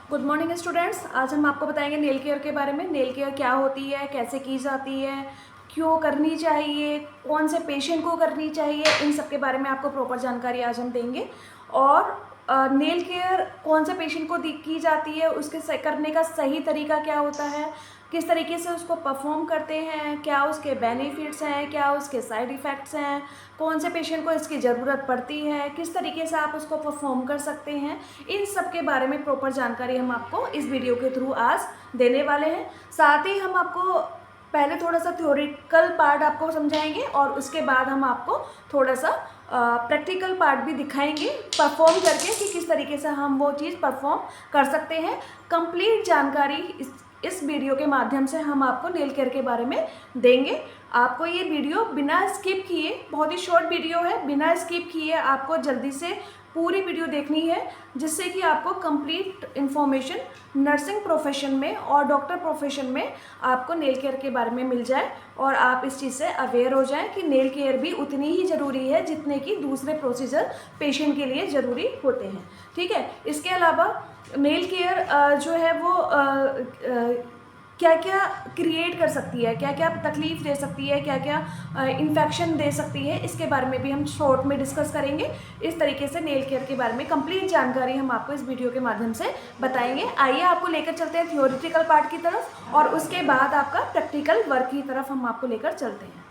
Good morning students. आज हम आपको बताएंगे नेल केयर के बारे में। नेल केयर क्या होती है, कैसे की जाती है, क्यों करनी चाहिए, कौन से पेशेंट को करनी चाहिए, इन सब के बारे में आपको प्रॉपर जानकारी आज हम देंगे। और नेल केयर कौन से पेशेंट को की जाती है, उसके करने का सही तरीका क्या होता है, किस तरीके से उसको परफॉर्म करते हैं, क्या उसके बेनिफिट्स हैं, क्या उसके साइड इफ़ेक्ट्स हैं, कौन से पेशेंट को इसकी ज़रूरत पड़ती है, किस तरीके से आप उसको परफॉर्म कर सकते हैं, इन सब के बारे में प्रॉपर जानकारी हम आपको इस वीडियो के थ्रू आज देने वाले हैं। साथ ही हम आपको पहले थोड़ा सा थ्योरेटिकल पार्ट आपको समझाएंगे और उसके बाद हम आपको थोड़ा सा प्रैक्टिकल पार्ट भी दिखाएंगे परफॉर्म करके कि किस तरीके से हम वो चीज़ परफॉर्म कर सकते हैं। कंप्लीट जानकारी इस वीडियो के माध्यम से हम आपको नेल केयर के बारे में देंगे। आपको ये वीडियो बिना स्किप किए, बहुत ही शॉर्ट वीडियो है, बिना स्किप किए आपको जल्दी से पूरी वीडियो देखनी है, जिससे कि आपको कंप्लीट इन्फॉर्मेशन नर्सिंग प्रोफेशन में और डॉक्टर प्रोफेशन में आपको नेल केयर के बारे में मिल जाए और आप इस चीज़ से अवेयर हो जाएं कि नेल केयर भी उतनी ही ज़रूरी है जितने कि दूसरे प्रोसीजर पेशेंट के लिए ज़रूरी होते हैं। ठीक है। इसके अलावा नेल केयर जो है वो क्या क्या क्रिएट कर सकती है, क्या क्या तकलीफ़ दे सकती है, क्या क्या इन्फेक्शन दे सकती है, इसके बारे में भी हम शॉर्ट में डिस्कस करेंगे। इस तरीके से नेल केयर के बारे में कंप्लीट जानकारी हम आपको इस वीडियो के माध्यम से बताएंगे। आइए आपको लेकर चलते हैं थियोरिटिकल पार्ट की तरफ और उसके बाद आपका प्रैक्टिकल वर्क की तरफ हम आपको लेकर चलते हैं।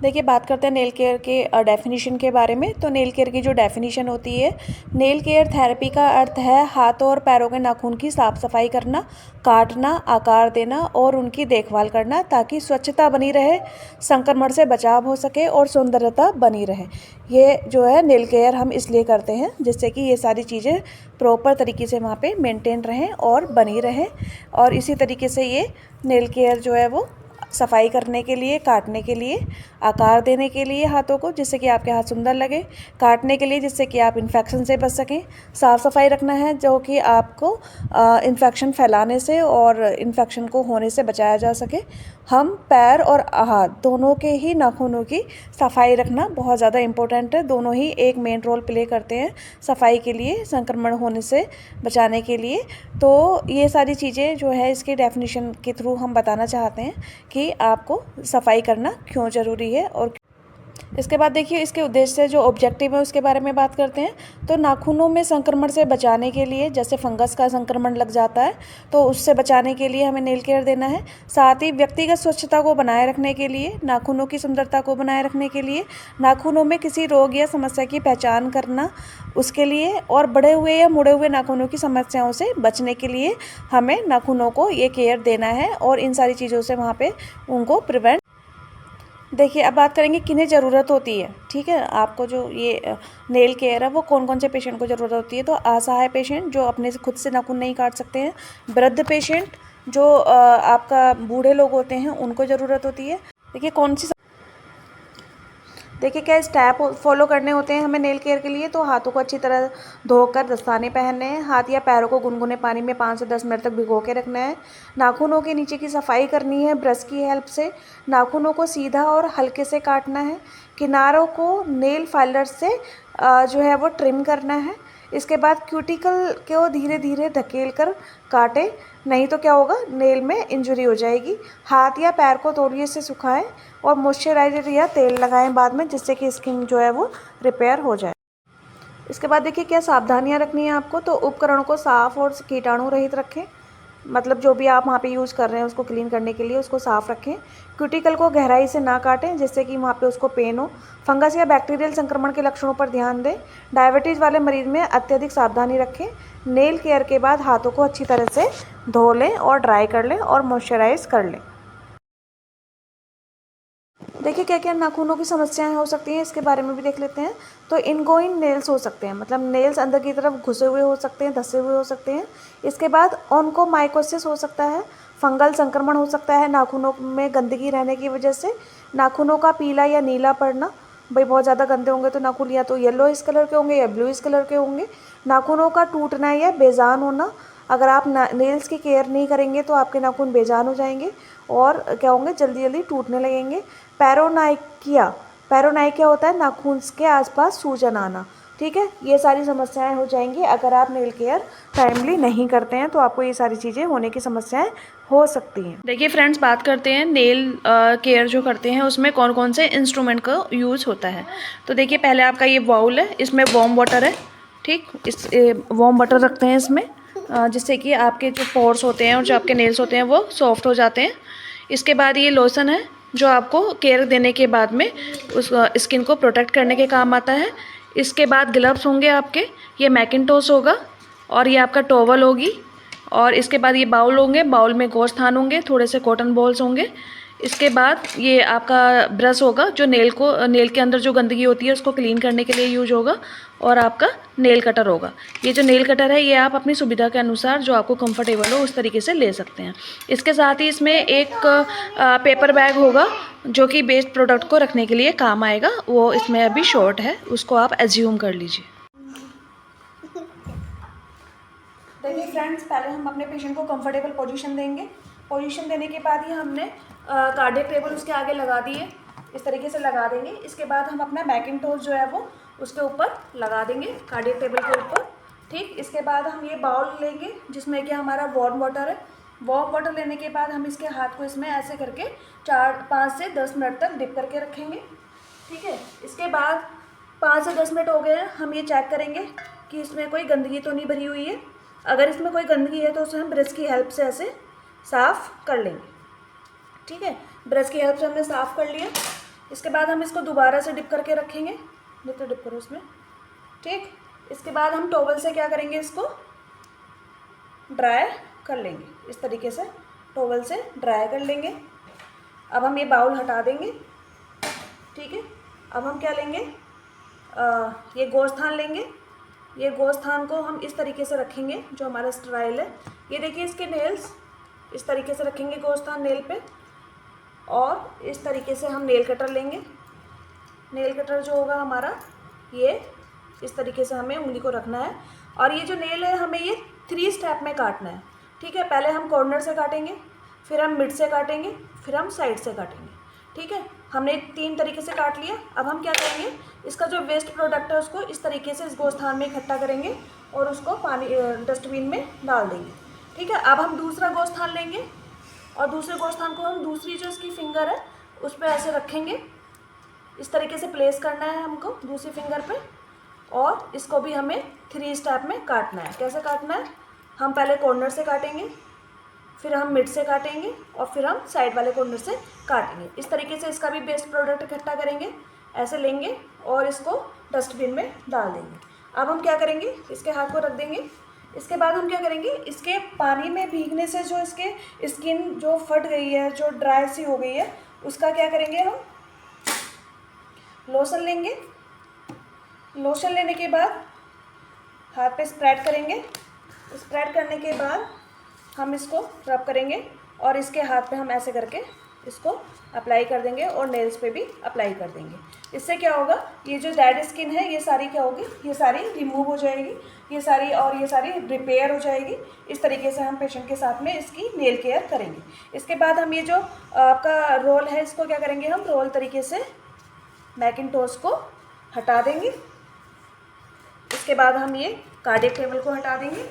देखिए, बात करते हैं नेल केयर के डेफिनेशन के बारे में। तो नेल केयर की जो डेफिनेशन होती है, नेल केयर थेरेपी का अर्थ है हाथों और पैरों के नाखून की साफ़ सफाई करना, काटना, आकार देना और उनकी देखभाल करना ताकि स्वच्छता बनी रहे, संक्रमण से बचाव हो सके और सौंदर्यता बनी रहे। ये जो है नेल केयर हम इसलिए करते हैं जिससे कि ये सारी चीज़ें प्रॉपर तरीके से वहाँ पे मेंटेन रहें और बनी रहें। और इसी तरीके से ये नेल केयर जो है वो सफाई करने के लिए, काटने के लिए, आकार देने के लिए हाथों को जिससे कि आपके हाथ सुंदर लगे, काटने के लिए जिससे कि आप इन्फेक्शन से बच सकें, साफ़ सफाई रखना है जो कि आपको इन्फेक्शन फैलाने से और इन्फेक्शन को होने से बचाया जा सके। हम पैर और हाथ दोनों के ही नाखूनों की सफाई रखना बहुत ज़्यादा इम्पोर्टेंट है। दोनों ही एक मेन रोल प्ले करते हैं सफाई के लिए, संक्रमण होने से बचाने के लिए। तो ये सारी चीज़ें जो है इसके डेफिनेशन के थ्रू हम बताना चाहते हैं कि आपको सफाई करना क्यों ज़रूरी है। और इसके बाद देखिए इसके उद्देश्य से जो ऑब्जेक्टिव है उसके बारे में बात करते हैं। तो नाखूनों में संक्रमण से बचाने के लिए, जैसे फंगस का संक्रमण लग जाता है तो उससे बचाने के लिए हमें नेल केयर देना है। साथ ही व्यक्तिगत स्वच्छता को बनाए रखने के लिए, नाखूनों की सुंदरता को बनाए रखने के लिए, नाखूनों में किसी रोग या समस्या की पहचान करना उसके लिए, और बढ़े हुए या मुड़े हुए नाखूनों की समस्याओं से बचने के लिए हमें नाखूनों को ये केयर देना है और इन सारी चीज़ों से वहाँ पे उनको प्रिवेंट। देखिए, अब बात करेंगे किन्हें ज़रूरत होती है। ठीक है, आपको जो ये नेल केयर है वो कौन कौन से पेशेंट को ज़रूरत होती है। तो असहाय पेशेंट जो अपने से खुद से नाखून नहीं काट सकते हैं, वृद्ध पेशेंट जो आपका बूढ़े लोग होते हैं उनको ज़रूरत होती है। देखिए कौन सी देखिए क्या स्टेप फॉलो करने होते हैं हमें नेल केयर के लिए। तो हाथों को अच्छी तरह धोकर दस्ताने पहनने हैं। हाथ या पैरों को गुनगुने पानी में 5 से 10 मिनट तक भिगो के रखना है। नाखूनों के नीचे की सफाई करनी है ब्रश की हेल्प से। नाखूनों को सीधा और हल्के से काटना है। किनारों को नेल फाइलर से जो है वो ट्रिम करना है। इसके बाद क्यूटिकल को धीरे धीरे धकेल कर काटें, नहीं तो क्या होगा, नेल में इंजरी हो जाएगी। हाथ या पैर को तौलिए से सुखाएं और मॉइस्चराइजर या तेल लगाएं बाद में, जिससे कि स्किन जो है वो रिपेयर हो जाए। इसके बाद देखिए क्या सावधानियां रखनी है आपको। तो उपकरणों को साफ़ और कीटाणु रहित रखें, मतलब जो भी आप वहाँ पे यूज़ कर रहे हैं उसको क्लीन करने के लिए उसको साफ़ रखें। क्यूटिकल को गहराई से ना काटें जिससे कि वहाँ पे उसको पेन हो। फंगस या बैक्टीरियल संक्रमण के लक्षणों पर ध्यान दें। डायबिटीज़ वाले मरीज में अत्यधिक सावधानी रखें। नेल केयर के बाद हाथों को अच्छी तरह से धो लें और ड्राई कर लें और मॉइस्चराइज कर लें। देखिए क्या क्या नाखूनों की समस्याएं हो सकती हैं, इसके बारे में भी देख लेते हैं। तो इनगोइंग नेल्स हो सकते हैं, मतलब नेल्स अंदर की तरफ घुसे हुए हो सकते हैं, धसे हुए हो सकते हैं। इसके बाद ऑनकोमाइकोसिस हो सकता है, फंगल संक्रमण हो सकता है नाखूनों में गंदगी रहने की वजह से। नाखूनों का पीला या नीला पड़ना, भाई बहुत ज़्यादा गंदे होंगे तो नाखून या तो येलो इस कलर के होंगे या ब्लू इस कलर के होंगे। नाखूनों का टूटना या बेजान होना, अगर आप नेल्स की केयर नहीं करेंगे तो आपके नाखून बेजान हो जाएंगे और क्या होंगे, जल्दी जल्दी टूटने लगेंगे। पैरोनाइकिया, पैरोनाइकिया होता है नाखून के आसपास सूजन आना। ठीक है, ये सारी समस्याएं हो जाएंगी अगर आप नेल केयर टाइमली नहीं करते हैं, तो आपको ये सारी चीज़ें होने की समस्याएं हो सकती हैं। देखिए फ्रेंड्स, बात करते हैं नेल केयर जो करते हैं उसमें कौन कौन से इंस्ट्रूमेंट का यूज़ होता है। तो देखिए, पहले आपका ये बाउल है, इसमें वार्म वाटर है, ठीक, इस वार्म वाटर रखते हैं इसमें, जिससे कि आपके जो पोर्स होते हैं और जो आपके नेल्स होते हैं वो सॉफ्ट हो जाते हैं। इसके बाद ये लोशन है जो आपको केयर देने के बाद में उस स्किन को प्रोटेक्ट करने के काम आता है। इसके बाद ग्लव्स होंगे आपके, ये मैकिन्टोश होगा, और ये आपका टॉवल होगी, और इसके बाद ये बाउल होंगे, बाउल में गोश्तान होंगे, थोड़े से कॉटन बॉल्स होंगे। इसके बाद ये आपका ब्रश होगा जो नेल के अंदर जो गंदगी होती है उसको क्लीन करने के लिए यूज होगा, और आपका नेल कटर होगा। ये जो नेल कटर है ये आप अपनी सुविधा के अनुसार जो आपको कंफर्टेबल हो उस तरीके से ले सकते हैं। इसके साथ ही इसमें एक पेपर बैग होगा जो कि वेस्ट प्रोडक्ट को रखने के लिए काम आएगा, वो इसमें अभी शॉर्ट है, उसको आप एज्यूम कर लीजिए। देखिए फ्रेंड्स, पहले हम अपने पेशेंट को कंफर्टेबल पोजीशन देंगे। पोजीशन देने के बाद ही हमने कार्डियक टेबल उसके आगे लगा दिए, इस तरीके से लगा देंगे। इसके बाद हम अपना मैकिन्टोश जो है वो उसके ऊपर लगा देंगे, कार्डियक टेबल के ऊपर, ठीक। इसके बाद हम ये बाउल लेंगे जिसमें कि हमारा वार्म वाटर है। वार्म वाटर लेने के बाद हम इसके हाथ को इसमें ऐसे करके 5 से 10 मिनट तक डिप करके रखेंगे, ठीक है। इसके बाद 5 से 10 मिनट हो गए हैं, हम ये चेक करेंगे कि इसमें कोई गंदगी तो नहीं भरी हुई है। अगर इसमें कोई गंदगी है तो उसे हम ब्रश की हेल्प से ऐसे साफ़ कर लेंगे, ठीक है। ब्रश की हेल्प से हमने साफ़ कर लिया। इसके बाद हम इसको दोबारा से डिप करके रखेंगे, जितना डिप करो उसमें, ठीक। इसके बाद हम टॉवल से क्या करेंगे, इसको ड्राई कर लेंगे, इस तरीके से टॉवल से ड्राई कर लेंगे। अब हम ये बाउल हटा देंगे, ठीक है। अब हम क्या लेंगे, ये गोश्तान लेंगे। ये गोश्तान को हम इस तरीके से रखेंगे जो हमारा स्टाइल है। ये देखिए, इसके नेल्स इस तरीके से रखेंगे गोश्तान नेल पे, और इस तरीके से हम नेल कटर लेंगे। नेल कटर जो होगा हमारा, ये इस तरीके से हमें उंगली को रखना है, और ये जो नेल है हमें ये 3 स्टेप में काटना है, ठीक है। पहले हम कॉर्नर से काटेंगे, फिर हम मिड से काटेंगे, फिर हम साइड से काटेंगे, ठीक है। हमने 3 तरीके से काट लिया। अब हम क्या करेंगे, इसका जो वेस्ट प्रोडक्ट है उसको इस तरीके से इस गोश्तान में इकट्ठा करेंगे और उसको पानी डस्टबिन में डाल देंगे, ठीक है। अब हम दूसरा गोश्तान लेंगे, और दूसरे गोश्तान को हम दूसरी जो इसकी फिंगर है उस पर ऐसे रखेंगे, इस तरीके से प्लेस करना है हमको दूसरी फिंगर पे, और इसको भी हमें 3 स्टेप में काटना है। कैसे काटना है, हम पहले कॉर्नर से काटेंगे, फिर हम मिड से काटेंगे, और फिर हम साइड वाले कॉर्नर से काटेंगे। इस तरीके से इसका भी वेस्ट प्रोडक्ट इकट्ठा करेंगे, ऐसे लेंगे और इसको डस्टबिन में डाल देंगे। अब हम क्या करेंगे, इसके हाथ को रख देंगे। इसके बाद हम क्या करेंगे, इसके पानी में भीगने से जो इसके स्किन जो फट गई है, जो ड्राई सी हो गई है, उसका क्या करेंगे, हम लोशन लेंगे। लोशन लेने के बाद हाथ पे स्प्रेड करेंगे। स्प्रेड करने के बाद हम इसको रब करेंगे, और इसके हाथ पे हम ऐसे करके इसको अप्लाई कर देंगे, और नेल्स पे भी अप्लाई कर देंगे। इससे क्या होगा, ये जो डेड स्किन है ये सारी क्या होगी, ये सारी रिमूव हो जाएगी, ये सारी रिपेयर हो जाएगी। इस तरीके से हम पेशेंट के साथ में इसकी नेल केयर करेंगे। इसके बाद हम ये जो आपका रोल है इसको क्या करेंगे, हम रोल तरीके से मैकिन्टोश को हटा देंगे। इसके बाद हम ये कार्डियक टेबल को हटा देंगे,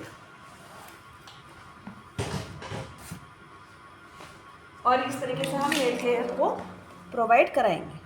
और इस तरीके से हम नेल केयर को प्रोवाइड कराएंगे।